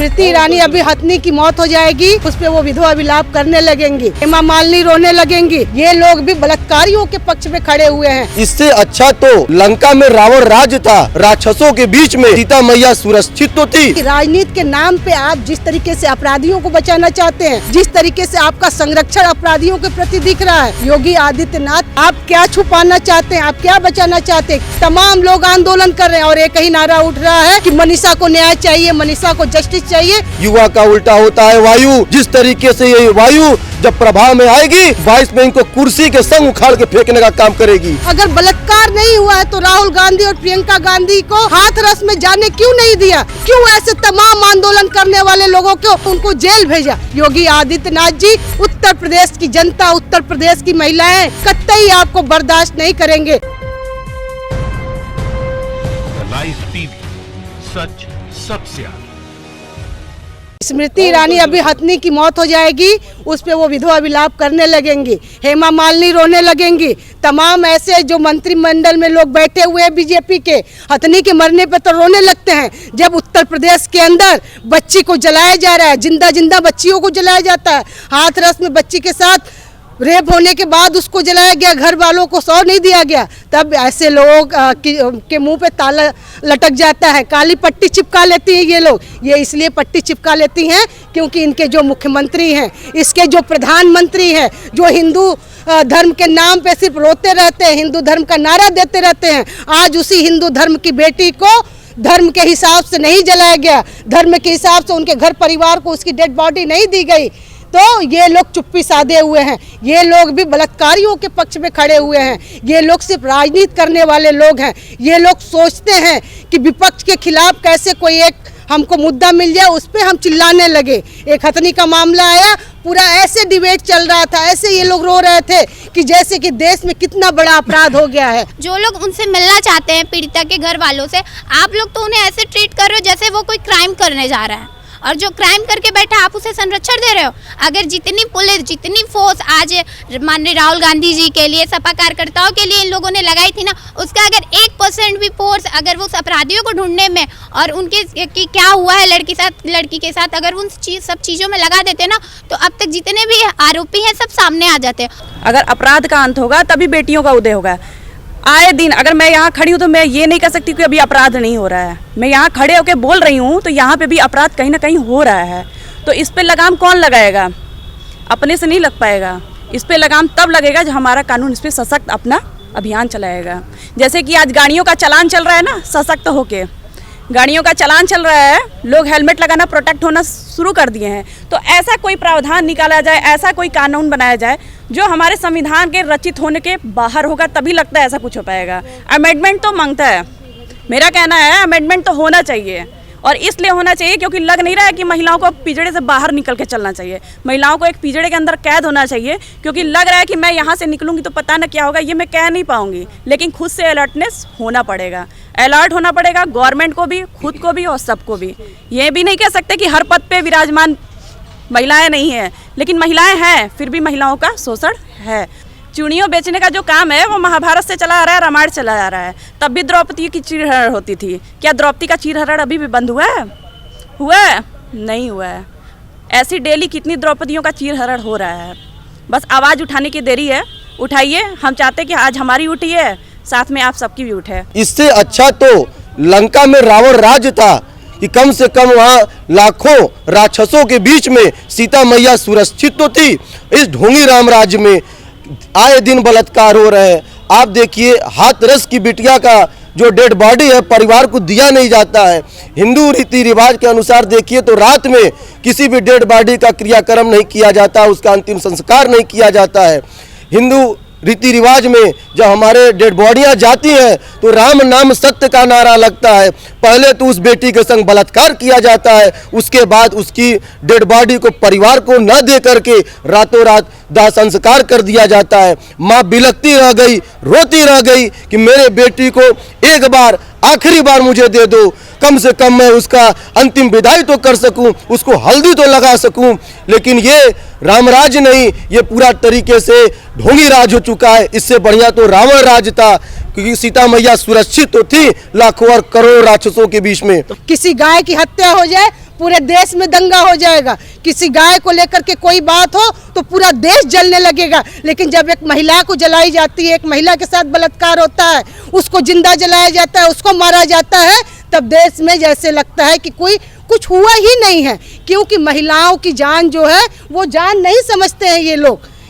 स्मृति ईरानी अभी हथनी की मौत हो जाएगी, उस पे वो विधवा विलाप करने लगेंगी, हेमा मालिनी रोने लगेंगी। ये लोग भी बलात्कारियों के पक्ष में खड़े हुए हैं। इससे अच्छा तो लंका में रावण राज था, राक्षसों के बीच में सीता मैया सुरक्षित तो थी। राजनीति के नाम पे आप जिस तरीके से अपराधियों को बचाना चाहते हैं, जिस तरीके से आपका संरक्षण अपराधियों के प्रति दिख रहा है, योगी आदित्यनाथ आप क्या छुपाना चाहते हैं, आप क्या बचाना चाहते हैं? तमाम लोग आंदोलन कर रहे हैं और एक ही नारा उठ रहा है कि मनीषा को न्याय चाहिए, मनीषा को जस्टिस चाहिए। युवा का उल्टा होता है वायु। जिस तरीके से ये वायु जब प्रभाव में आएगी, 22 में इनको कुर्सी के संग उखाड़ के फेंकने का काम करेगी। अगर बलात्कार नहीं हुआ है तो राहुल गांधी और प्रियंका गांधी को हाथरस में जाने क्यों नहीं दिया? क्यों ऐसे तमाम आंदोलन करने वाले लोगों को उनको जेल भेजा? योगी आदित्यनाथ जी, उत्तर प्रदेश की जनता, उत्तर प्रदेश की महिलाएं कतई आपको बर्दाश्त नहीं करेंगे। लाइव टीवी, सच सबसे आगे। स्मृति ईरानी अभी हथनी की मौत हो जाएगी, उस पे वो विधवा विलाप करने लगेंगी, हेमा मालिनी रोने लगेंगी। तमाम ऐसे जो मंत्रिमंडल में लोग बैठे हुए हैं बीजेपी के, हथनी के मरने पे तो रोने लगते हैं। जब उत्तर प्रदेश के अंदर बच्ची को जलाया जा रहा है, जिंदा जिंदा बच्चियों को जलाया जाता है, हाथरस में बच्ची के साथ रेप होने के बाद उसको जलाया गया, घर वालों को सौ नहीं दिया गया, तब ऐसे लोगों के मुंह पे ताला लटक जाता है, काली पट्टी चिपका लेती हैं ये लोग। ये इसलिए पट्टी चिपका लेती हैं क्योंकि इनके जो मुख्यमंत्री हैं, इसके जो प्रधानमंत्री हैं, जो हिंदू धर्म के नाम पे सिर्फ रोते रहते हैं, हिंदू धर्म का नारा देते रहते हैं, आज उसी हिंदू धर्म की बेटी को धर्म के हिसाब से नहीं जलाया गया, धर्म के हिसाब से उनके घर परिवार को उसकी डेड बॉडी नहीं दी गई, तो ये लोग चुप्पी साधे हुए हैं। ये लोग भी बलात्कारियों के पक्ष में खड़े हुए हैं। ये लोग सिर्फ राजनीति करने वाले लोग हैं। ये लोग सोचते हैं कि विपक्ष के खिलाफ कैसे कोई एक हमको मुद्दा मिल जाए, उस पर हम चिल्लाने लगे। एक हथनी का मामला आया, पूरा ऐसे डिबेट चल रहा था, ऐसे ये लोग रो रहे थे कि जैसे कि देश में कितना बड़ा अपराध हो गया है। जो लोग उनसे मिलना चाहते हैं, पीड़िता के घर वालों से, आप लोग तो उन्हें ऐसे ट्रीट कर रहे हो जैसे वो कोई क्राइम करने जा रहा है, और जो क्राइम करके बैठा आप उसे संरक्षण दे रहे हो। अगर जितनी पुलिस, जितनी फोर्स आज माननीय राहुल गांधी जी के लिए, सपा कार्यकर्ताओं के लिए इन लोगों ने लगाई थी ना, उसका अगर 1% भी फोर्स अगर वो अपराधियों को ढूंढने में और उनके कि क्या हुआ है लड़की के साथ, अगर उन सब चीज़ों में लगा देते ना, तो अब तक जितने भी आरोपी हैं सब सामने आ जाते हैं। अगर अपराध का अंत होगा तभी बेटियों का उदय होगा। आए दिन अगर मैं यहाँ खड़ी हूँ तो मैं ये नहीं कह सकती कि अभी अपराध नहीं हो रहा है। मैं यहाँ खड़े होकर बोल रही हूँ तो यहाँ पे भी अपराध कहीं ना कहीं हो रहा है। तो इस पे लगाम कौन लगाएगा? अपने से नहीं लग पाएगा। इस पे लगाम तब लगेगा जब हमारा कानून इस पे सशक्त अपना अभियान चलाएगा। जैसे कि आज गाड़ियों का चालान चल रहा है ना, सशक्त होके गाड़ियों का चालान चल रहा है, लोग हेलमेट लगाना, प्रोटेक्ट होना शुरू कर दिए हैं। तो ऐसा कोई प्रावधान निकाला जाए, ऐसा कोई कानून बनाया जाए जो हमारे संविधान के रचित होने के बाहर होगा, तभी लगता है ऐसा कुछ हो पाएगा। अमेंडमेंट तो मांगता है, मेरा कहना है अमेंडमेंट तो होना चाहिए, और इसलिए होना चाहिए क्योंकि लग नहीं रहा है कि महिलाओं को पिंजड़े से बाहर निकल के चलना चाहिए। महिलाओं को एक पिंजड़े के अंदर कैद होना चाहिए, क्योंकि लग रहा है कि मैं यहाँ से निकलूंगी तो पता न क्या होगा, ये मैं कह नहीं पाऊंगी। लेकिन खुद से अलर्टनेस होना पड़ेगा, अलर्ट होना पड़ेगा, गवर्नमेंट को भी, खुद को भी और सबको भी। ये भी नहीं कह सकते कि हर पद पे विराजमान महिलाएं नहीं हैं, लेकिन महिलाएं हैं, फिर भी महिलाओं का शोषण है। चूड़ियों बेचने का जो काम है वो महाभारत से चला आ रहा है, रामायण चला आ रहा है। तब भी द्रौपदी की चीरहरण होती थी। क्या द्रौपदी का चीरहरण अभी भी बंद हुआ है? हुआ है? नहीं हुआ है। ऐसी डेली कितनी द्रौपदियों का चीरहरण हो रहा है। बस आवाज़ उठाने की देरी है, उठाइए। हम चाहते कि आज हमारी उठी है, साथ में आप सबकी भी उठे। इससे अच्छा तो लंका में रावण राज था कि कम से कम वहाँ लाखों राक्षसों के बीच में सीता मैया सुरक्षित तो थी। इस ढोंगी राम राज्य में आए दिन बलात्कार हो रहे हैं। आप देखिए, हाथरस की बिटिया का जो डेड बॉडी है परिवार को दिया नहीं जाता है। हिंदू रीति रिवाज के अनुसार देखिए तो रात में किसी भी डेड बॉडी का क्रियाक्रम नहीं किया जाता, उसका अंतिम संस्कार नहीं किया जाता है। हिंदू रीति रिवाज में जब हमारे डेड बॉडियाँ जाती हैं तो राम नाम सत्य का नारा लगता है। पहले तो उस बेटी के संग बलात्कार किया जाता है, उसके बाद उसकी डेड बॉडी को परिवार को न दे करके रातों रात दाह संस्कार कर दिया जाता है। माँ बिलखती रह गई, रोती रह गई कि मेरे बेटी को एक बार, आखिरी बार मुझे दे दो, कम से कम मैं उसका अंतिम विदाई तो कर सकूं, उसको हल्दी तो लगा सकूं। लेकिन ये रामराज नहीं, ये पूरा तरीके से ढोंगी राज हो चुका है। इससे बढ़िया तो रावण राज था, क्योंकि सीता मैया सुरक्षित तो थी लाखों और करोड़ों राक्षसों के बीच में। किसी गाय की हत्या हो जाए, पूरे देश में दंगा हो जाएगा। किसी गाय को लेकर के कोई बात हो तो पूरा देश जलने लगेगा। लेकिन जब एक महिला को जलाई जाती है, एक महिला के साथ बलात्कार होता है, उसको जिंदा जलाया जाता है, उसको मारा जाता है, तब देश में जैसे लगता है कि कोई कुछ हुआ ही नहीं है। क्योंकि महिलाओं की जान जो है वो जान नहीं समझते हैं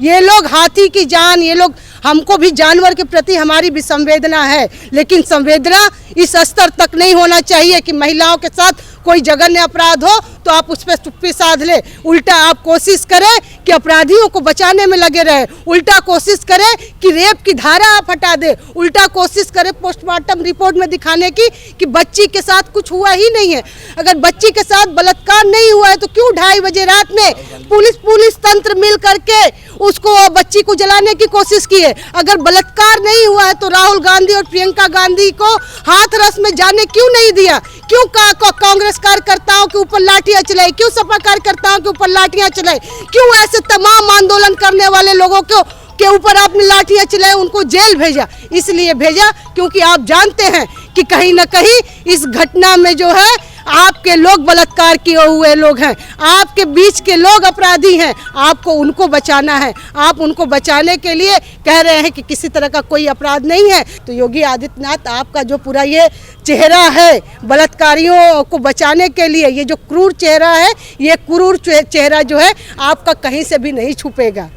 ये लोग हाथी की जान, ये लोग, हमको भी जानवर के प्रति हमारी भी संवेदना है, लेकिन संवेदना इस स्तर तक नहीं होना चाहिए कि महिलाओं के साथ कोई जघन्य अपराध हो तो आप उस पर चुप्पी साध ले। उल्टा आप कोशिश करें कि अपराधियों को बचाने में लगे रहे, उल्टा कोशिश करें कि रेप की धारा आप हटा दे, उल्टा कोशिश करें पोस्टमार्टम रिपोर्ट में दिखाने की कि बच्ची के साथ कुछ हुआ ही नहीं है। अगर बच्ची के साथ बलात्कार नहीं हुआ है तो क्यों 2:30 बजे रात में पुलिस तंत्र मिल करके उसको बच्ची को जलाने की कोशिश की है? अगर बलात्कार नहीं हुआ है तो राहुल गांधी और प्रियंका गांधी को हाथरस में जाने क्यों नहीं दिया? क्यों कांग्रेस कार्यकर्ताओं के ऊपर लाठियां चलाई? क्यों सपा कार्यकर्ताओं के ऊपर लाठियां चलाई? क्यों ऐसे तमाम आंदोलन करने वाले लोगों के ऊपर आपने लाठियां चलाई, उनको जेल भेजा? इसलिए भेजा क्योंकि आप जानते हैं कि कहीं ना कहीं इस घटना में जो है आपके लोग बलात्कार किए हुए लोग हैं, आपके बीच के लोग अपराधी हैं, आपको उनको बचाना है। आप उनको बचाने के लिए कह रहे हैं कि किसी तरह का कोई अपराध नहीं है। तो योगी आदित्यनाथ, आपका जो पूरा ये चेहरा है बलात्कारियों को बचाने के लिए, ये जो क्रूर चेहरा है, ये क्रूर चेहरा जो है आपका कहीं से भी नहीं छुपेगा।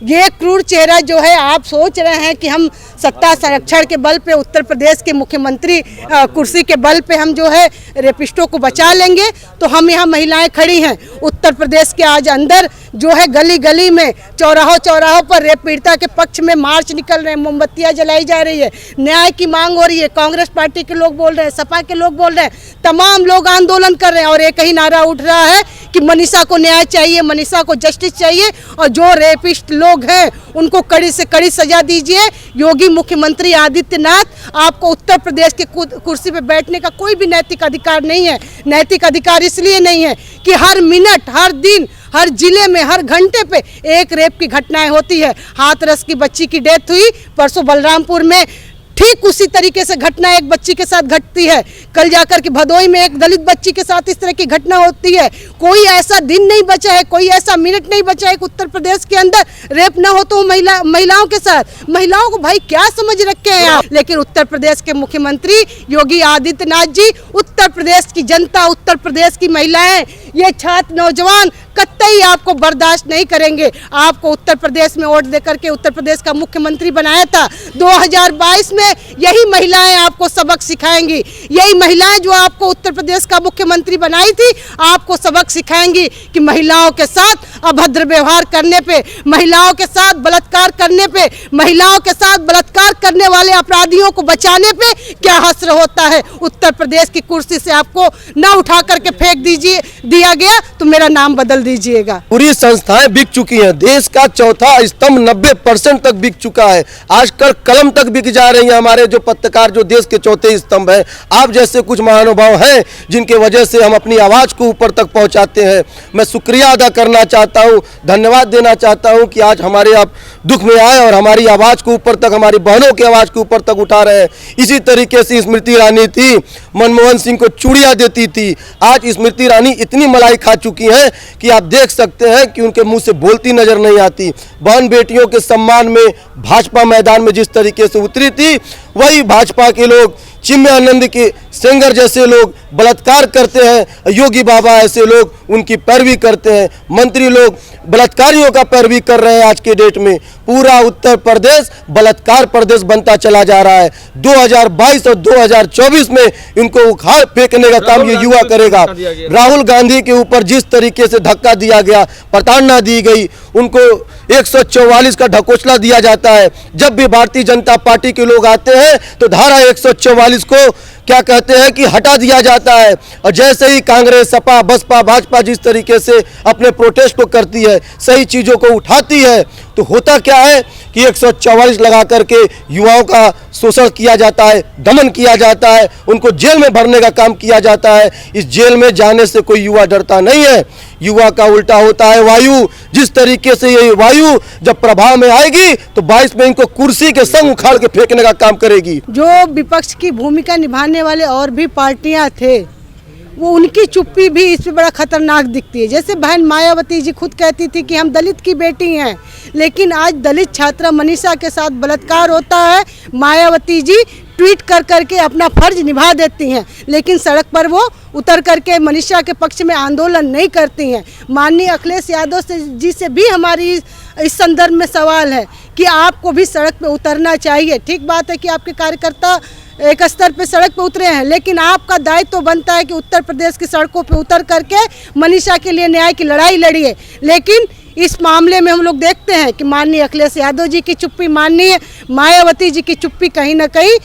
ये क्रूर चेहरा जो है, आप सोच रहे हैं कि हम सत्ता संरक्षण के बल पे, उत्तर प्रदेश के मुख्यमंत्री कुर्सी के बल पे हम जो है रेपिस्टों को बचा लेंगे, तो हम यहाँ महिलाएं खड़ी हैं उत्तर प्रदेश के आज अंदर जो है गली गली में, चौराहों पर रेप पीड़िता के पक्ष में मार्च निकल रहे हैं, मोमबत्तियां जलाई जा रही है, न्याय की मांग हो रही है। कांग्रेस पार्टी के लोग बोल रहे हैं, सपा के लोग बोल रहे हैं, तमाम लोग आंदोलन कर रहे हैं और एक ही नारा उठ रहा है कि मनीषा को न्याय चाहिए, मनीषा को जस्टिस चाहिए और जो रेपिस्ट लोग हैं उनको कड़ी से कड़ी सजा दीजिए। योगी मुख्यमंत्री आदित्यनाथ, आपको उत्तर प्रदेश के कुर्सी पे बैठने का कोई भी नैतिक अधिकार नहीं है। नैतिक अधिकार इसलिए नहीं है कि हर मिनट, हर दिन, हर जिले में, हर घंटे पे एक रेप की घटनाएं होती है। हाथरस की बच्ची की डेथ हुई परसों बलरामपुर में, ठीक उसी तरीके से घटना एक बच्ची के साथ घटती है। कल जाकर के भदोई में एक दलित बच्ची के साथ इस तरह की घटना होती है। कोई ऐसा दिन नहीं बचा है, कोई ऐसा मिनट नहीं बचा है कि उत्तर प्रदेश के अंदर रेप ना हो तो महिलाओं के साथ। महिलाओं को भाई क्या समझ रखे हैं आप? लेकिन उत्तर प्रदेश के मुख्यमंत्री योगी आदित्यनाथ जी, उत्तर प्रदेश की जनता, उत्तर प्रदेश की महिलाएं, ये छात्र नौजवान कतई आपको बर्दाश्त नहीं करेंगे। आपको उत्तर प्रदेश में वोट देकर के उत्तर प्रदेश का मुख्यमंत्री बनाया था। 2022 में यही महिलाएं आपको सबक सिखाएंगी। यही महिलाएं जो आपको उत्तर प्रदेश का मुख्यमंत्री बनाई थी, आपको सबक सिखाएंगी कि महिलाओं के साथ अभद्र व्यवहार करने पे, महिलाओं के साथ बलात्कार करने पे, महिलाओं के साथ बलात्कार करने वाले अपराधियों को बचाने पे क्या हश्र होता है। उत्तर प्रदेश की कुर्सी से आपको न उठा करके फेंक दिया गया तो मेरा नाम बदल दीजिएगा। पूरी संस्थाएं बिक चुकी हैं। देश का चौथा स्तंभ 90% तक बिक चुका है। आजकल कलम तक बिक जा रही है। हमारे जो पत्रकार, जो देश के चौथे स्तंभ हैं, आप जैसे कुछ महानुभाव हैं जिनके वजह से हम अपनी आवाज को ऊपर तक पहुंचाते हैं। मैं शुक्रिया अदा करना चाहता हूं, धन्यवाद देना चाहता हूं कि आज हमारे आप दुख में आए और हमारी आवाज को ऊपर तक, हमारी बहनों की आवाज को ऊपर तक उठा रहे हैं। इसी तरीके से स्मृति ईरानी थी, मनमोहन सिंह को चूड़ियां देती थी। आज स्मृति ईरानी इतनी मलाई खा चुकी हैं कि आप देख सकते हैं कि उनके मुंह से बोलती नजर नहीं आती। बहन बेटियों के सम्मान में भाजपा मैदान में जिस तरीके से उतरी थी, वही भाजपा के लोग, चिन्मयानंद के सेंगर जैसे लोग बलात्कार करते हैं, योगी बाबा ऐसे लोग उनकी पैरवी करते हैं, मंत्री लोग बलात्कारियों का पैरवी कर रहे हैं। आज के डेट में पूरा उत्तर प्रदेश बलात्कार प्रदेश बनता चला जा रहा है। 2022 और 2024 में इनको उखाड़ फेंकने का काम ये युवा करेगा। राहुल गांधी के ऊपर जिस तरीके से धक्का दिया गया, प्रताड़ना दी गई, उनको 144 का ढकोसला दिया जाता है। जब भी भारतीय जनता पार्टी के लोग आते हैं तो धारा 144 को क्या कहते हैं कि हटा दिया जाता है। और जैसे ही कांग्रेस, सपा, बसपा, भाजपा जिस तरीके से अपने प्रोटेस्ट को करती है, सही चीज़ों को उठाती है, तो होता क्या है कि 144 लगा करके युवाओं का शोषण किया जाता है, दमन किया जाता है, उनको जेल में भरने का काम किया जाता है। इस जेल में जाने से कोई युवा डरता नहीं है। युवा का उल्टा होता है वायु। जिस तरीके से ये वायु जब प्रभाव में आएगी तो 22 में इनको कुर्सी के संग उखाड़ के फेंकने का काम करेगी। जो विपक्ष की भूमिका निभाने वाले और भी पार्टियां थे, वो उनकी चुप्पी भी इस पे बड़ा खतरनाक दिखती है। जैसे बहन मायावती जी खुद कहती थी कि हम दलित की बेटी हैं, लेकिन आज दलित छात्रा मनीषा के साथ बलात्कार होता है, मायावती जी ट्वीट कर करके अपना फर्ज निभा देती हैं, लेकिन सड़क पर वो उतर करके मनीषा के पक्ष में आंदोलन नहीं करती हैं। माननीय अखिलेश यादव जी से भी हमारी इस संदर्भ में सवाल है कि आपको भी सड़क पे उतरना चाहिए। ठीक बात है कि आपके कार्यकर्ता एक स्तर पे सड़क पे उतरे हैं, लेकिन आपका दायित्व तो बनता है कि उत्तर प्रदेश की सड़कों पे उतर करके मनीषा के लिए न्याय की लड़ाई लड़िए। लेकिन इस मामले में हम लोग देखते हैं कि माननीय अखिलेश यादव जी की चुप्पी, माननीय मायावती जी की चुप्पी कहीं ना कहीं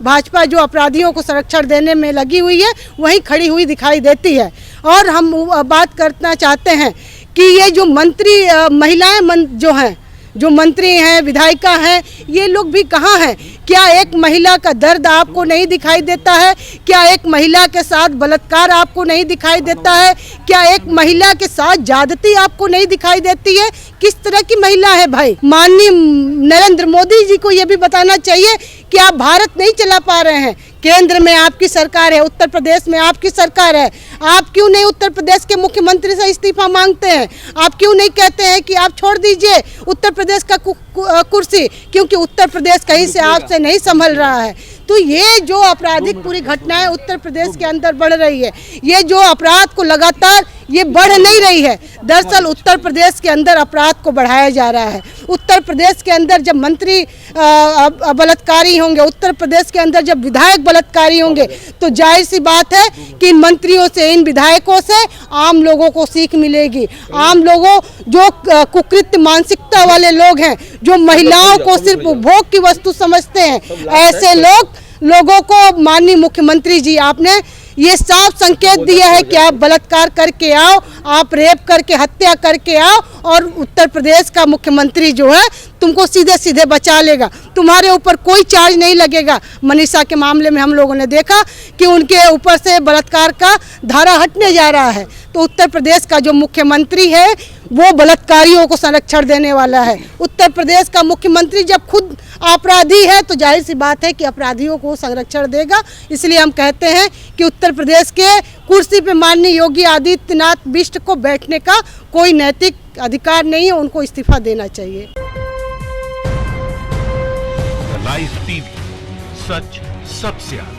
भाजपा जो अपराधियों को संरक्षण देने में लगी हुई है वहीं खड़ी हुई दिखाई देती है। और हम बात करना चाहते हैं कि ये जो मंत्री महिलाएं जो मंत्री हैं, विधायिका हैं, ये लोग भी कहाँ हैं? क्या एक महिला का दर्द आपको नहीं दिखाई देता है? क्या एक महिला के साथ बलात्कार आपको नहीं दिखाई देता है? क्या एक महिला के साथ ज्यादती आपको नहीं दिखाई देती है? किस तरह की महिला है भाई? माननीय नरेंद्र मोदी जी को ये भी बताना चाहिए कि आप भारत नहीं चला पा रहे हैं। केंद्र में आपकी सरकार है, उत्तर प्रदेश में आपकी सरकार है, आप क्यों नहीं उत्तर प्रदेश के मुख्यमंत्री से इस्तीफा मांगते हैं? आप क्यों नहीं कहते हैं कि आप छोड़ दीजिए उत्तर प्रदेश का कुर्सी, क्योंकि उत्तर प्रदेश कहीं से आपसे नहीं संभल रहा है। तो ये जो आपराधिक पूरी घटनाएं उत्तर प्रदेश के अंदर बढ़ रही है, ये जो अपराध को लगातार ये बढ़ नहीं रही है, दरअसल उत्तर प्रदेश के अंदर अपराध को बढ़ाया जा रहा है। उत्तर प्रदेश के अंदर जब मंत्री बलात्कारी होंगे, उत्तर प्रदेश के अंदर जब विधायक बलात्कारी होंगे, तो जाहिर सी बात है कि इन मंत्रियों से, इन विधायकों से आम लोगों को सीख मिलेगी। आम लोगों जो कुकृत्य मानसिकता वाले लोग हैं, जो महिलाओं को सिर्फ उपभोग की वस्तु समझते हैं, ऐसे लोगों को माननीय मुख्यमंत्री जी आपने ये साफ संकेत दिया है कि आप बलात्कार करके आओ, आप रेप करके हत्या करके आओ, और उत्तर प्रदेश का मुख्यमंत्री जो है तुमको सीधे सीधे बचा लेगा, तुम्हारे ऊपर कोई चार्ज नहीं लगेगा। मनीषा के मामले में हम लोगों ने देखा कि उनके ऊपर से बलात्कार का धारा हटने जा रहा है। तो उत्तर प्रदेश का जो मुख्यमंत्री है वो बलात्कारियों को संरक्षण देने वाला है। उत्तर प्रदेश का मुख्यमंत्री जब खुद अपराधी है तो जाहिर सी बात है कि अपराधियों को संरक्षण देगा। इसलिए हम कहते हैं कि उत्तर प्रदेश के कुर्सी पे माननीय योगी आदित्यनाथ बिष्ट को बैठने का कोई नैतिक अधिकार नहीं है, उनको इस्तीफा देना चाहिए। लाइव टीवी, सच सबसे आगे।